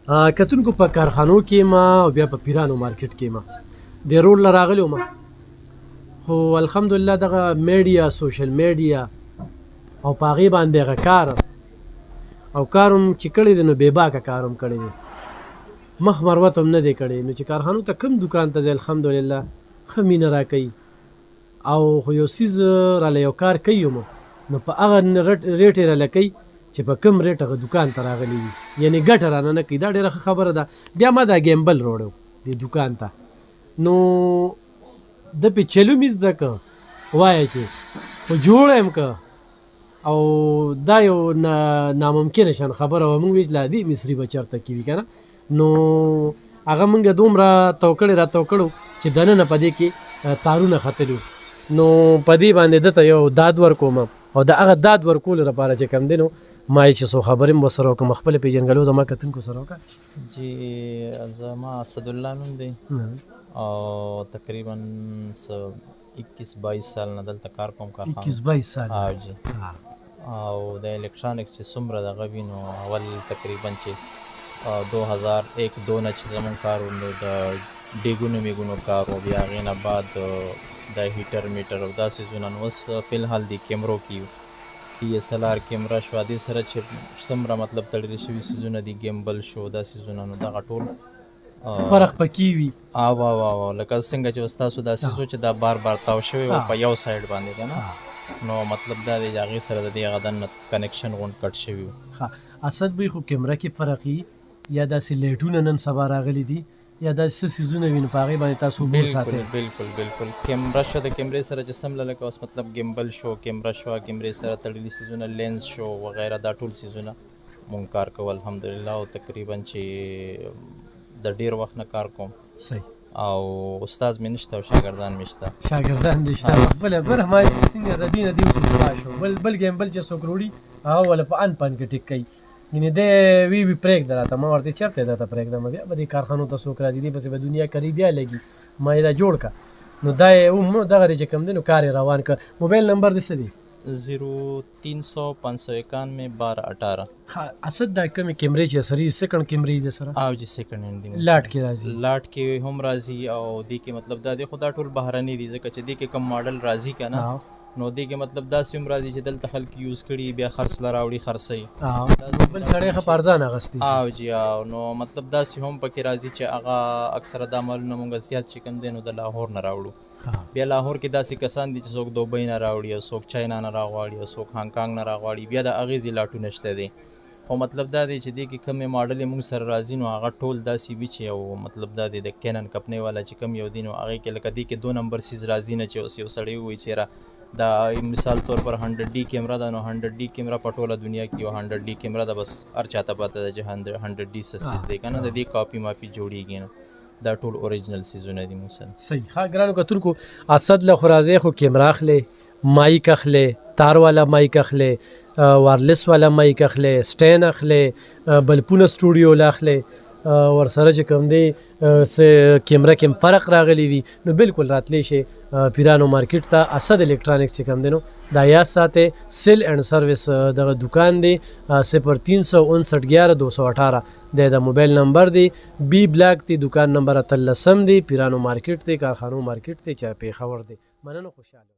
کتونکو په کارخانو کې ما او بیا په پیرانو مارکیټ کې ما د روډ له راغلی وم، خو الحمدلله دغه میډیا سوشل میډیا او په هغې باندې هغه کار او کار هم چې کړی دی نو بې باکه کار هم کړی دی، مخ مروت هم نه دی کړی. نو چې کارخانو ته کوم دکان ته ځئ الحمدلله ښه مینه راکوي او خو یو څیز راله یو کار کوي هم نو په هغه ریټ یې راله کوي چې په کوم ریټ هغه دکان ته راغلی وي، یعنې ګټه رانه نه کوي. دا ډېره ښه خبره ده. بیا ما دا ګیمبل روړی دې دکان ته، نو ده پې چلو مې زده که وایه چې خو جوړه یم که او دا یو ناممکنه شان خبره وه. موږ ویل چې لا دې مصري به چېرته کې وي که نه، نو هغه موږ دومره تو کړو چې دننه په دې کې تارونه ختلي وو. نو په دې باندې ده ته یو داد ورکوم او د هغه داد ورکولو لپاره چې کوم دی نو ما یې چې څو خبرې هم ورسره وکړم، خپله پېژنګلو زما کتونکو سره وکړه. جی زما اسدالله نوم دی او تقریبا 21-22 سال نه دلته کار کوم. 21-22 سال جی. او د الکترانکس چې څومره دغه وي نو اول تقریبا چې 2001-2 نه چې زمونږ کار و نو د ډیګونو میګونو کار و، بیا هغې نه بعد د هیټر میټر او دا څیزونه. نو اوس فلحال د کیمرو کې DSLR کیمره شوه، دې سره چې څومره مطلب تړلي شوي څیزونه دي، ګیمبل شو دا څیزونه، نو دغه ټول فرق پکې وي. او لکه څنګه چې ستاسو دا څیز و چې دا بار بار تاو شوی و په یو سایډ باندې که نه، نو مطلب دا دی چې هغې سره د دې هغه دننه کنیکشن غوند کټ شوي و. اسد بی خو کیمره کې فرق وي یا داسې لیټونه نن سبا راغلي دي یا داسې څه څیزونه وي نو په هغې باندې تاسو بور ساتئ؟ بالکل کیمره شو، د کیمرې سره چې سم لکه اوس مطلب ګیمبل شو، کیمره شوه، کیمرې سره تړلي څیزونه، لینز شو وغیره، دا ټول څیزونه مونږ کار کوو الحمدلله. او تقریبا چې د ډېر وخت نه کار کوم. صحیح. او استاد مې نشته او شاګردان مې شته. شاګردان دې شته. خپله بره ما څنګه د دې نه دې اوس اصلاح شو، بل ګیمبل چې څوک روړي هغه وله په ان پن کې ټیک کوي، یعنې دی وی پرېږده راته. ما ورته چېرته درته پرېږدم، بیا به دې کارخانو ته څوک راځي، دې پسې به دنیا کري بیا لګي، ما یې دا جوړ کړه. نو دا یې دغه دی چې کوم دی نو کار یې روان کړه. موبایل نمبر دې څه دی؟ 0300-551-1218. اسد دا کومې کیمرې چې سري سیکنډ کیمرې دي سره؟ او جی سیکنډ هینډ دي، لاټ کې راځي. لاټ کې هم راځي او دې کې مطلب دا دی خو دا ټول بهرني دي، ځکه چې دې کې کوم ماډل راځي که نه، نو دې کې مطلب داسې هم راځي چې دلته خلک یوز کړي بیا خرڅ له راوړي خرڅوي، بل سړی ښه په ارزان اخیستی. او جی نو مطلب داسې هم پکې راځي چې هغه اکثره دا مالونه مونږ زیات چې کوم دی نو د لاهور نه راوړو. بیا لاهور کې داسې کسان دي چې څوک دوبۍ نه راوړي او څوک چاینا نه راغواړي او څوک هانګ نه راغواړي، بیا د هغې ځې لاټونه شته دی. خو مطلب دا دی چې دې کې کومې ماډل یې مونږ سره راځي نو هغه ټول داسې وي چې یو مطلب دا دی د کینن کمپنۍ والا چې کوم یو دی نو هغې کې لکه دې کې 2 نمبر سیز راځي نه، چې اوس یو سړی ووایي چې دا مثال طور پر 100D کیمره ده، نو 100D کیمره په ټوله دنیا کې یو 100D کیمره ده، بس هر چاته پته ده چې 100D څه څیز دی که نه، د دې کاپي ماپي جوړېږي نه، دا ټول اوریجنل څیزونه دي موږ سره. صحیح. ښه ګرانو کتونکو، اسد له خو راځئ خو کیمره اخلئ، مایک اخلئ، تار والا مایک اخلئ، وارلیس والا مایک اخلئ، سټین اخلئ، بلپونه سټوډیو له اخلئ، ورسره چې کوم دی کیمره کې هم فرق راغلی وي نو بالکل راتلی شي پیرانو مارکیټ ته. اسد الکترانکس چې کوم دی نو دا یاد ساتئ، سیل اینډ سروس دغه دکان دی 0359111218 د موبایل نمبر دی. بی بلاک دی، دکان نمبر 13 دی، پیرانو مارکیټ دی، کارخانو مارکیټ دی، چا پېښور دی. مننه، خوشحاله.